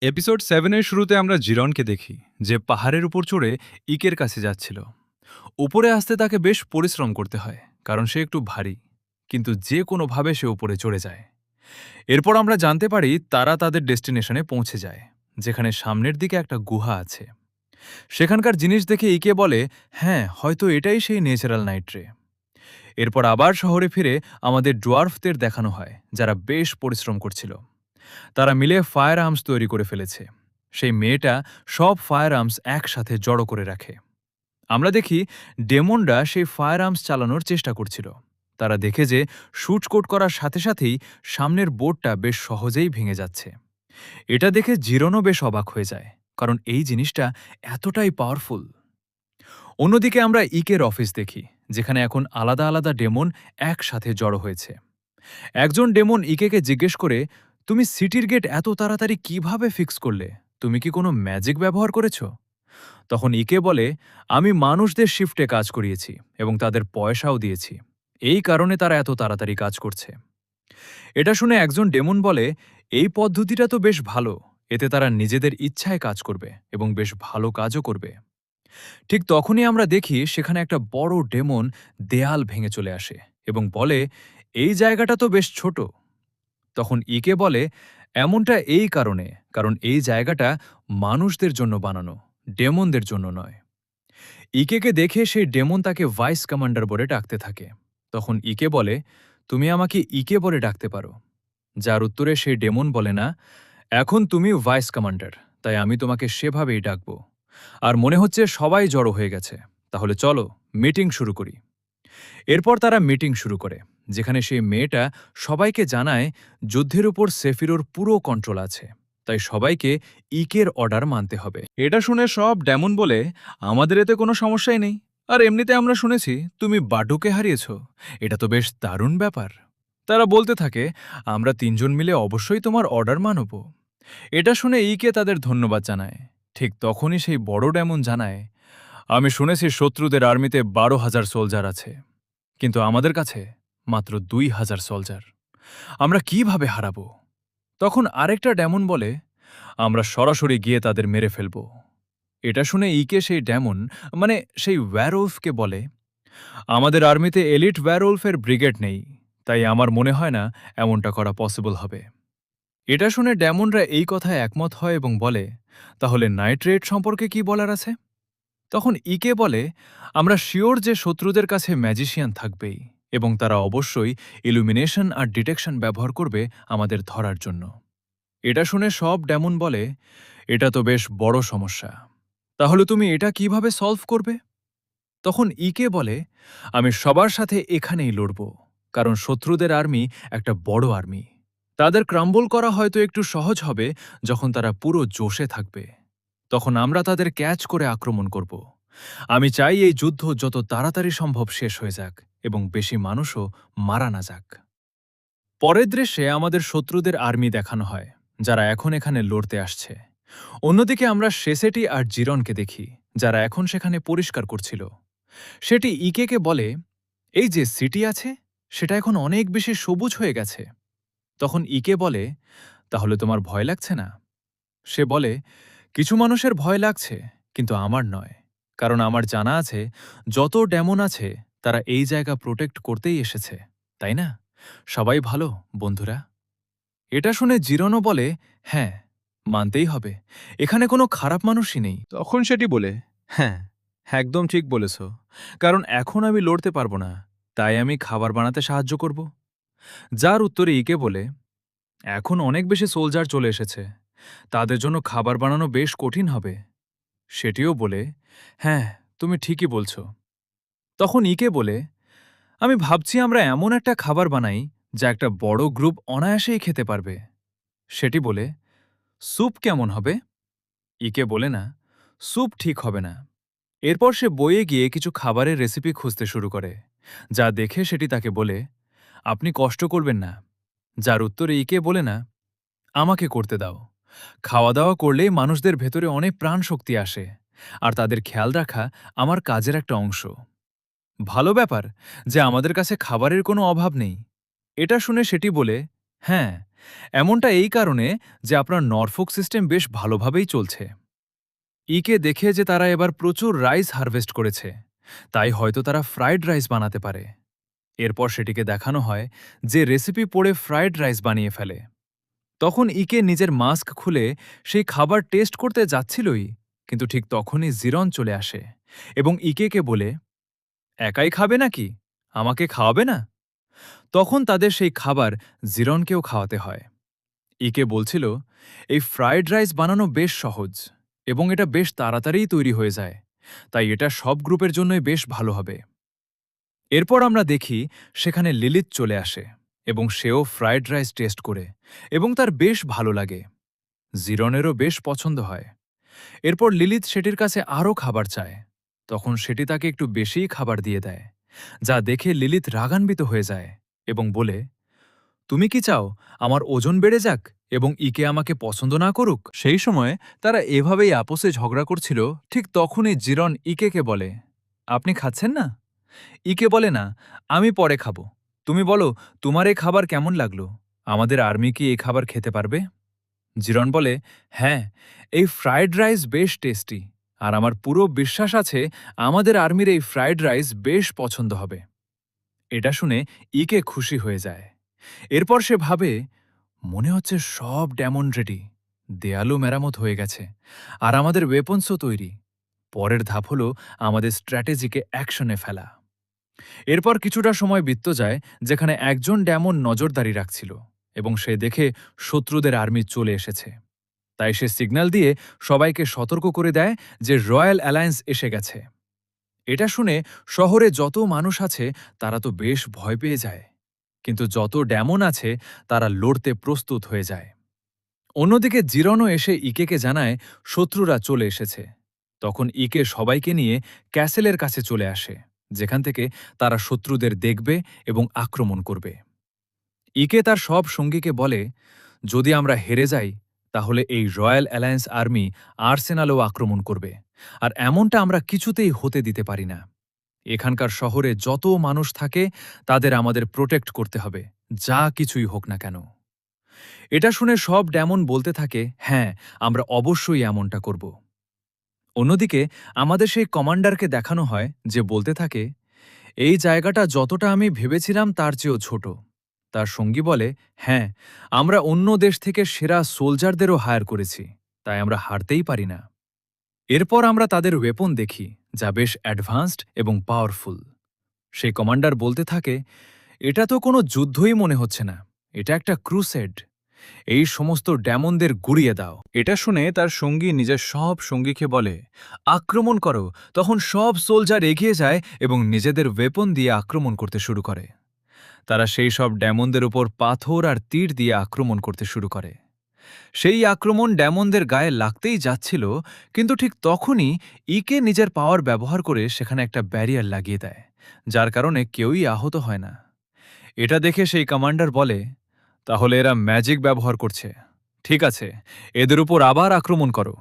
Episode 7 এর শুরুতে আমরা জিরনকে দেখি, যে পাহাড়ের উপর চড়ে ইকের কাছে যাচ্ছিল। উপরে আসতে তাকে বেশ পরিশ্রম করতে হয়, কারণ সে একটু ভারী, কিন্তু যে কোনোভাবে সে উপরে চড়ে যায়। এরপর আমরা জানতে পারি তারা তাদের ডেস্টিনেশনে পৌঁছে যায়, যেখানে সামনের দিকে একটা গুহা আছে। সেখানকার জিনিস দেখে ইকে বলে, হ্যাঁ, হয়তো এটাই সেই ন্যাচারাল নাইট্রে। এরপর আবার শহরে ফিরে আমাদের ডোয়ার্ফদের দেখানো হয়, যারা বেশ পরিশ্রম করছিল। তারা মিলে ফায়ার আর্মস তৈরি করে ফেলেছে। সেই মেয়েটা সব ফায়ার আর্মস একসাথে জড়ো করে রাখে। আমরা দেখি ডেমনরা সেই ফায়ার আর্মস চালানোর চেষ্টা করছিল। তারা দেখে যে শুট কোট করার সাথে সাথেই সামনের বোর্ডটা বেশ সহজেই ভেঙে যাচ্ছে। এটা দেখে জিরনও বেশ অবাক হয়ে যায়, কারণ এই জিনিসটা এতটাই পাওয়ারফুল। অন্যদিকে আমরা ইকের অফিস দেখি, যেখানে এখন আলাদা আলাদা ডেমন একসাথে জড়ো হয়েছে। একজন ডেমন ইকেকে জিজ্ঞেস করে, তুমি সিটির গেট এত তাড়াতাড়ি কিভাবে ফিক্স করলে? তুমি কি কোনো ম্যাজিক ব্যবহার করেছ? তখন ইকে বলে, আমি মানুষদের শিফটে কাজ করিয়েছি এবং তাদের পয়সাও দিয়েছি। এই কারণে তারা এত তাড়াতাড়ি কাজ করছে। এটা শুনে একজন ডেমন বলে, এই পদ্ধতিটা তো বেশ ভালো। এতে তারা নিজেদের ইচ্ছায় কাজ করবে এবং বেশ ভালো কাজও করবে। ঠিক তখনই আমরা দেখি সেখানে একটা বড় ডেমন দেয়াল ভেঙে চলে আসে এবং বলে, এই জায়গাটা তো বেশ ছোট। তখন ইকে বলে, এমনটা এই কারণে, কারণ এই জায়গাটা মানুষদের জন্য বানানো, ডেমনদের জন্য নয়। ইকেকে দেখে সেই ডেমন তাকে ভাইস কমান্ডার বলে ডাকতে থাকে। তখন ইকে বলে, তুমি আমাকে ইকে বলে ডাকতে পারো। যার উত্তরে সেই ডেমন বলে, না, এখন তুমি ভাইস কমান্ডার, তাই আমি তোমাকে সেভাবেই ডাকব। আর মনে হচ্ছে সবাই জড়ো হয়ে গেছে, তাহলে চলো মিটিং শুরু করি। এরপর তারা মিটিং শুরু করে, যেখানে সেই মেয়েটা সবাইকে জানায় যুদ্ধের উপর সেফিরোর পুরো কন্ট্রোল আছে, তাই সবাইকে ইকের অর্ডার মানতে হবে। এটা শুনে সব ডেমন বলে, আমাদের এতে কোনো সমস্যাই নেই। আর এমনিতে আমরা শুনেছি তুমি বাডুকে হারিয়েছ, এটা তো বেশ দারুণ ব্যাপার। তারা বলতে থাকে, আমরা তিনজন মিলে অবশ্যই তোমার অর্ডার মানব। এটা শুনে ইকে তাদের ধন্যবাদ জানায়। ঠিক তখনই সেই বড় ডেমন জানায়, আমি শুনেছি শত্রুদের আর্মিতে 12,000 সোলজার আছে, কিন্তু আমাদের কাছে মাত্র 2,000 সোলজার। আমরা কিভাবে হারাবো? তখন আরেকটা ডেমন বলে, আমরা সরাসরি গিয়ে তাদের মেরে ফেলব। এটা শুনে ইকে সেই ডেমন, মানে সেই ওয়্যারউলফকে বলে, আমাদের আর্মিতে এলিট ওয়্যারউলফের ব্রিগেড নেই, তাই আমার মনে হয় না এমনটা করা পসিবল হবে। এটা শুনে ডেমনরা এই কথায় একমত হয় এবং বলে, তাহলে নাইট রেড সম্পর্কে কি বলার আছে? তখন ইকে বলে, আমরা শিওর যে শত্রুদের কাছে ম্যাজিশিয়ান থাকবেই এবং তারা অবশ্যই ইলুমিনেশন আর ডিটেকশন ব্যবহার করবে আমাদের ধরার জন্য। এটা শুনে সব ডেমন বলে, এটা তো বেশ বড় সমস্যা। তাহলে তুমি এটা কিভাবে সলভ করবে? তখন ইকে বলে, আমি সবার সাথে এখানেই লড়ব, কারণ শত্রুদের আর্মি একটা বড় আর্মি। তাদের ক্রাম্বল করা হয়তো একটু সহজ হবে যখন তারা পুরো জোশে থাকবে। তখন আমরা তাদের ক্যাচ করে আক্রমণ করব। আমি চাই এই যুদ্ধ যত তাড়াতাড়ি সম্ভব শেষ হয়ে যাক এবং বেশি মানুষও মারা না যাক। পরের দৃশ্যে আমাদের শত্রুদের আর্মি দেখানো হয়, যারা এখন এখানে লড়তে আসছে। অন্যদিকে আমরা শেসেটি আর জিরনকে দেখি, যারা এখন সেখানে পরিষ্কার করছিল। সেটি ইকেকে বলে, এই যে সিটি আছে, সেটা এখন অনেক বেশি সবুজ হয়ে গেছে। তখন ইকে বলে, তাহলে তোমার ভয় লাগছে না? সে বলে, কিছু মানুষের ভয় লাগছে, কিন্তু আমার নয়, কারণ আমার জানা আছে যত ডেমন আছে তারা এই জায়গা প্রোটেক্ট করতেই এসেছে, তাই না? সবাই ভালো, বন্ধুরা। এটা শুনে জিরনও বলে, হ্যাঁ, মানতেই হবে, এখানে কোনো খারাপ মানুষই নেই। তখন সেটি বলে, হ্যাঁ, একদম ঠিক বলেছ। কারণ এখন আমি লড়তে পারবো না, তাই আমি খাবার বানাতে সাহায্য করব। যার উত্তরে ইকে বলে, এখন অনেক বেশি সোলজার চলে এসেছে, তাদের জন্য খাবার বানানো বেশ কঠিন হবে। সেটিও বলে, হ্যাঁ, তুমি ঠিকই বলছ। তখন ইকে বলে, আমি ভাবছি আমরা এমন একটা খাবার বানাই যা একটা বড় গ্রুপ অনায়াসেই খেতে পারবে। সেটি বলে, স্যুপ কেমন হবে? ইকে বলে, না, স্যুপ ঠিক হবে না। এরপর সে বইয়ে গিয়ে কিছু খাবারের রেসিপি খুঁজতে শুরু করে, যা দেখে সেটি তাকে বলে, আপনি কষ্ট করবেন না। যার উত্তরে ইকে বলে, না, আমাকে করতে দাও। খাওয়া দাওয়া করলেই মানুষদের ভেতরে অনেক প্রাণ শক্তি আসে, আর তাদের খেয়াল রাখা আমার কাজের একটা অংশ। ভালো ব্যাপার যে আমাদের কাছে খাবারের কোনো অভাব নেই। এটা শুনে সেটি বলে, হ্যাঁ, এমনটা এই কারণে যে আপনার নরফোক সিস্টেম বেশ ভালোভাবেই চলছে। ইকে দেখে যে তারা এবার প্রচুর রাইস হারভেস্ট করেছে, তাই হয়তো তারা ফ্রাইড রাইস বানাতে পারে। এরপর সেটিকে দেখানো হয় যে রেসিপি পড়ে ফ্রাইড রাইস বানিয়ে ফেলে। তখন ইকে নিজের মাস্ক খুলে সেই খাবার টেস্ট করতে যাচ্ছিলই, কিন্তু ঠিক তখনই জিরন চলে আসে এবং ইকেকে বলে, একাই খাবে নাকি? আমাকে খাওয়াবে না? তখন তাদের সেই খাবার জিরনকেও খাওয়াতে হয়। ইকে বলছিল, এই ফ্রাইড রাইস বানানো বেশ সহজ এবং এটা বেশ তাড়াতাড়িই তৈরি হয়ে যায়, তাই এটা সব গ্রুপের জন্যই বেশ ভালো হবে। এরপর আমরা দেখি সেখানে লিলিত চলে আসে এবং সেও ফ্রাইড রাইস টেস্ট করে এবং তার বেশ ভালো লাগে। জিরনেরও বেশ পছন্দ হয়। এরপর লিলিত সেটির কাছে আরও খাবার চায়। তখন সেটি তাকে একটু বেশিই খাবার দিয়ে দেয়, যা দেখে লিলিত রাগান্বিত হয়ে যায় এবং বলে, তুমি কি চাও আমার ওজন বেড়ে যাক এবং ইকে আমাকে পছন্দ না করুক? সেই সময় তারা এভাবেই আপোসে ঝগড়া করছিল, ঠিক তখনই জিরন ইকেকে বলে, আপনি খাচ্ছেন না? ইকে বলে, না, আমি পরে খাবো। তুমি বলো, তোমার এই খাবার কেমন লাগলো? আমাদের আর্মি কি এই খাবার খেতে পারবে? জিরন বলে, হ্যাঁ, এই ফ্রাইড রাইস বেশ টেস্টি, আর আমার পুরো বিশ্বাস আছে আমাদের আর্মির এই ফ্রাইড রাইস বেশ পছন্দ হবে। এটা শুনে ইকে খুশি হয়ে যায়। এরপর সে ভাবে, মনে হচ্ছে সব ডেমন রেডি, দেয়ালও মেরামত হয়ে গেছে, আর আমাদের ওয়েপন্সও তৈরি। পরের ধাপ হল আমাদের স্ট্র্যাটেজিকে অ্যাকশনে ফেলা। এরপর কিছুটা সময় বিত্ত যায়, যেখানে একজন ডেমন নজরদারি রাখছিল এবং সে দেখে শত্রুদের আর্মি চলে এসেছে। তাই সে সিগন্যাল দিয়ে সবাইকে সতর্ক করে দেয় যে রয়্যাল অ্যালায়েন্স এসে গেছে। এটা শুনে শহরে যত মানুষ আছে তারা তো বেশ ভয় পেয়ে যায়, কিন্তু যত ডেমন আছে তারা লড়তে প্রস্তুত হয়ে যায়। অন্যদিকে জিরনও এসে ইকেকে জানায় শত্রুরা চলে এসেছে। তখন ইকে সবাইকে নিয়ে ক্যাসেলের কাছে চলে আসে, যেখান থেকে তারা শত্রুদের দেখবে এবং আক্রমণ করবে। ইকে তার সব সঙ্গীকে বলে, যদি আমরা হেরে যাই তাহলে এই রয়্যাল অ্যালায়েন্স আর্মি আর্সেনালও আক্রমণ করবে, আর এমনটা আমরা কিছুতেই হতে দিতে পারি না। এখানকার শহরে যত মানুষ থাকে তাদের আমাদের প্রোটেক্ট করতে হবে, যা কিছুই হোক না কেন। এটা শুনে সব ডেমন বলতে থাকে, হ্যাঁ, আমরা অবশ্যই এমনটা করব। অন্যদিকে আমাদের সেই কমান্ডারকে দেখানো হয় যে বলতে থাকে, এই জায়গাটা যতটা আমি ভেবেছিলাম তার চেয়েও ছোট। তার সঙ্গী বলে, হ্যাঁ, আমরা অন্য দেশ থেকে সেরা সোলজারদেরও হায়ার করেছি, তাই আমরা হারতেই পারি না। এরপর আমরা তাদের ওয়েপন দেখি, যা বেশ অ্যাডভান্সড এবং পাওয়ারফুল। সেই কমান্ডার বলতে থাকে, এটা তো কোনো যুদ্ধই মনে হচ্ছে না, এটা একটা ক্রুসেড। এই সমস্ত ডেমনদের গুড়িয়ে দাও। এটা শুনে তার সঙ্গী নিজের সব সঙ্গীকে বলে, আক্রমণ করো। তখন সব সোলজার এগিয়ে যায় এবং নিজেদের ওয়েপন দিয়ে আক্রমণ করতে শুরু করে। তারা সেই সব ডেমনদের উপর পাথর আর তীর দিয়ে আক্রমণ করতে শুরু করে। সেই আক্রমণ ডেমনদের গায়ে লাগতেই যাচ্ছিল, কিন্তু ঠিক তখনই ইকে নিজের পাওয়ার ব্যবহার করে সেখানে একটা ব্যারিয়ার লাগিয়ে দেয়, যার কারণে কেউই আহত হয় না। এটা দেখে সেই কমান্ডার বলে, তাহলে এরা ম্যাজিক ব্যবহার করছে। ঠিক আছে, এদের উপর আবার আক্রমণ করো।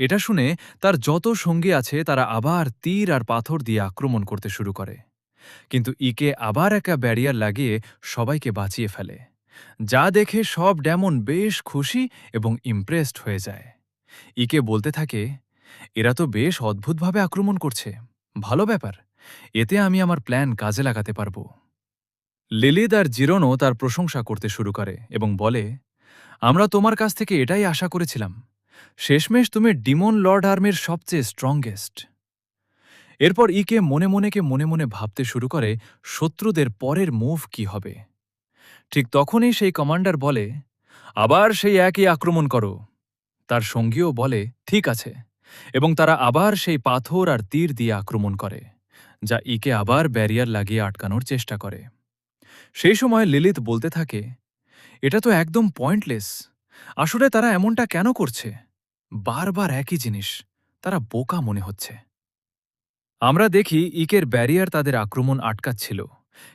এটা শুনে তার যত সঙ্গী আছে তারা আবার তীর আর পাথর দিয়ে আক্রমণ করতে শুরু করে, কিন্তু ইকে আবার একটা ব্যারিয়ার লাগিয়ে সবাইকে বাঁচিয়ে ফেলে, যা দেখে সব ডেমন বেশ খুশি এবং ইমপ্রেসড হয়ে যায়। ইকে বলতে থাকে, এরা তো বেশ অদ্ভুতভাবে আক্রমণ করছে, ভালো ব্যাপার, এতে আমি আমার প্ল্যান কাজে লাগাতে পারব। লিলিদ আর জিরনও তার প্রশংসা করতে শুরু করে এবং বলে, আমরা তোমার কাছ থেকে এটাই আশা করেছিলাম, শেষমেশ তুমি ডিমন লর্ড আর্মির সবচেয়ে স্ট্রংগেস্ট। এরপর ইকে মনে মনে ভাবতে শুরু করে শত্রুদের পরের মুভ কি হবে। ঠিক তখনই সেই কমান্ডার বলে, আবার সেই একই আক্রমণ করো। তার সঙ্গীও বলে, ঠিক আছে, এবং তারা আবার সেই পাথর আর তীর দিয়ে আক্রমণ করে, যা ইকে আবার ব্যারিয়ার লাগিয়ে আটকানোর চেষ্টা করে। সেই সময় লিলিত বলতে থাকে, এটা তো একদম পয়েন্টলেস, আসলে তারা এমনটা কেন করছে? বারবার একই জিনিস, তারা বোকা মনে হচ্ছে। আমরা দেখি ইকের ব্যারিয়ার তাদের আক্রমণ আটকাচ্ছিল,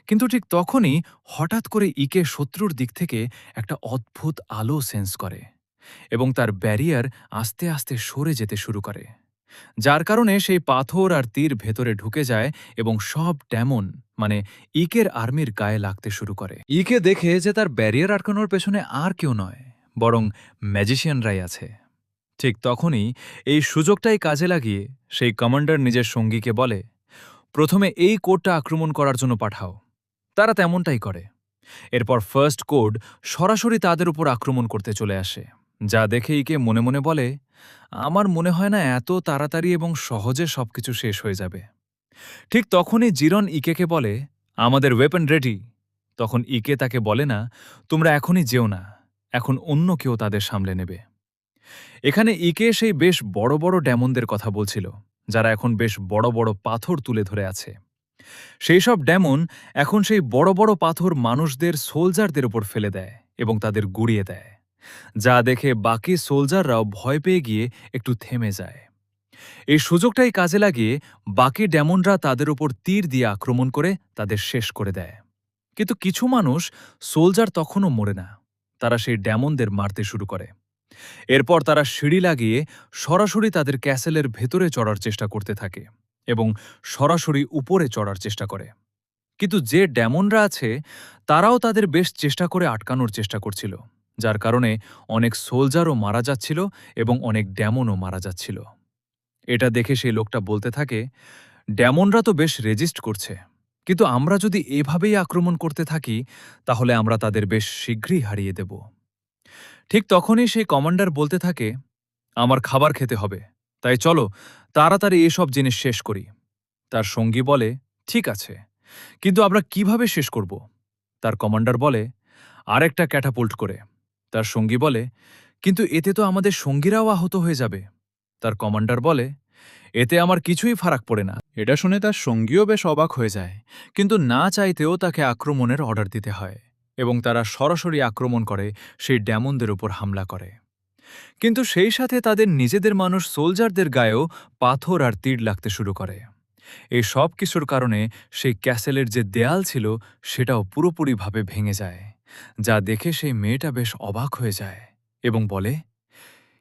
কিন্তু ঠিক তখনই হঠাৎ করে ইকে শত্রুর দিক থেকে একটা অদ্ভুত আলো সেন্স করে এবং তার ব্যারিয়ার আস্তে আস্তে সরে যেতে শুরু করে। যার কারণে সেই পাথর আর তীর ভেতরে ঢুকে যায় এবং সব ডেমন মানে ইকের আর্মির গায়ে লাগতে শুরু করে। ইকে দেখে যে তার ব্যারিয়ার আটকানোর পেছনে আর কেউ নয়, বরং ম্যাজিশিয়ানরাই আছে। ঠিক তখনই এই সুযোগটাই কাজে লাগিয়ে সেই কমান্ডার নিজের সঙ্গীকে বলে, প্রথমে এই কোডটা আক্রমণ করার জন্য পাঠাও। তারা তেমনটাই করে। এরপর ফার্স্ট কোড সরাসরি তাদের উপর আক্রমণ করতে চলে আসে, যা দেখে ইকে মনে মনে বলে, আমার মনে হয় না এত তাড়াতাড়ি এবং সহজে সবকিছু শেষ হয়ে যাবে। ঠিক তখনই জিরন ইকেকে বলে, আমাদের ওয়েপন রেডি। তখন ইকে তাকে বলে না, তোমরা এখনই যেও না, এখন অন্য কেউ তাদের সামলে নেবে। এখানে ইকে সেই বেশ বড় বড় ডেমনদের কথা বলছিল, যারা এখন বেশ বড় বড় পাথর তুলে ধরে আছে। সেই সব ডেমন এখন সেই বড় বড় পাথর মানুষদের সোলজারদের উপর ফেলে দেয় এবং তাদের গুড়িয়ে দেয়, যা দেখে বাকি সোলজাররাও ভয় পেয়ে গিয়ে একটু থেমে যায়। এই সুযোগটাই কাজে লাগিয়ে বাকি ডেমনরা তাদের উপর তীর দিয়ে আক্রমণ করে তাদের শেষ করে দেয়। কিন্তু কিছু মানুষ সোলজার তখনও মরে না, তারা সেই ডেমনদের মারতে শুরু করে। এরপর তারা সিঁড়ি লাগিয়ে সরাসরি তাদের ক্যাসেলের ভেতরে চড়ার চেষ্টা করতে থাকে এবং সরাসরি উপরে চড়ার চেষ্টা করে। কিন্তু যে ডেমনরা আছে তারাও তাদের বেশ চেষ্টা করে আটকানোর চেষ্টা করছিল, যার কারণে অনেক সোলজারও মারা যাচ্ছিল এবং অনেক ডেমনও মারা যাচ্ছিল। এটা দেখে সেই লোকটা বলতে থাকে, ডেমনরা তো বেশ রেজিস্ট করছে, কিন্তু আমরা যদি এভাবেই আক্রমণ করতে থাকি তাহলে আমরা তাদের বেশ শীঘ্রই হারিয়ে দেব। ঠিক তখনই সেই কমান্ডার বলতে থাকে, আমার খাবার খেতে হবে, তাই চলো তাড়াতাড়ি এসব জিনিস শেষ করি। তার সঙ্গী বলে, ঠিক আছে, কিন্তু আমরা কিভাবে শেষ করব? তার কমান্ডার বলে, আরেকটা ক্যাটাপুল্ট করে। তার সঙ্গী বলে, কিন্তু এতে তো আমাদের সঙ্গীরাও আহত হয়ে যাবে। তার কমান্ডার বলে, এতে আমার কিছুই ফারাক পড়ে না। এটা শুনে তার সঙ্গীও বেশ অবাক হয়ে যায়, কিন্তু না চাইতেও তাকে আক্রমণের অর্ডার দিতে হয় এবং তারা সরাসরি আক্রমণ করে সেই ডেমনদের উপর হামলা করে। কিন্তু সেই সাথে তাদের নিজেদের মানুষ সোলজারদের গায়েও পাথর আর তীর লাগতে শুরু করে। এই সব কিছুর কারণে সেই ক্যাসেলের যে দেয়াল ছিল সেটাও পুরোপুরিভাবে ভেঙে যায়, যা দেখে সেই মেয়েটা বেশ অবাক হয়ে যায় এবং বলে,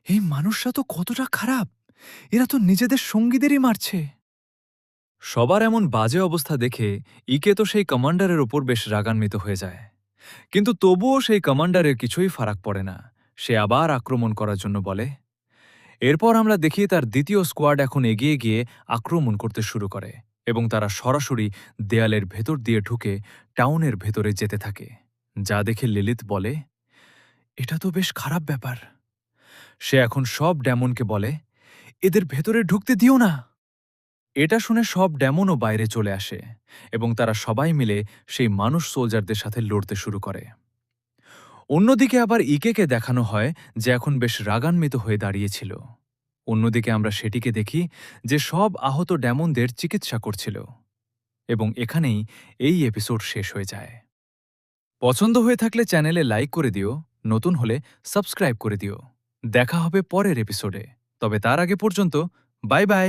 এই মানুষরা তো কতটা খারাপ, এরা তো নিজেদের সঙ্গীদেরই মারছে। সবার এমন বাজে অবস্থা দেখে ইকে তো সেই কমান্ডারের ওপর বেশ রাগান্বিত হয়ে যায়, কিন্তু তবুও সেই কমান্ডারের কিছুই ফারাক পড়ে না। সে আবার আক্রমণ করার জন্য বলে। এরপর আমরা দেখি তার দ্বিতীয় স্কোয়াড এখন এগিয়ে গিয়ে আক্রমণ করতে শুরু করে এবং তারা সরাসরি দেয়ালের ভেতর দিয়ে ঢুকে টাউনের ভেতরে যেতে থাকে, যা দেখে লিলিথ বলে, এটা তো বেশ খারাপ ব্যাপার। সে এখন সব ডেমনকে বলে, এদের ভেতরে ঢুকতে দিও না। এটা শুনে সব ডেমনও বাইরে চলে আসে এবং তারা সবাই মিলে সেই মানুষ সোলজারদের সাথে লড়তে শুরু করে। অন্যদিকে আবার ইকেকে দেখানো হয় যে এখন বেশ রাগান্বিত হয়ে দাঁড়িয়েছিল। অন্যদিকে আমরা সেটিকে দেখি যে সব আহত ডেমনদের চিকিৎসা করছিল। এবং এখানেই এই এপিসোড শেষ হয়ে যায়। পছন্দ হয়ে থাকলে চ্যানেলে লাইক করে দিও, নতুন হলে সাবস্ক্রাইব করে দিও। দেখা হবে পরের এপিসোডে, তবে তার আগে পর্যন্ত বাই বাই।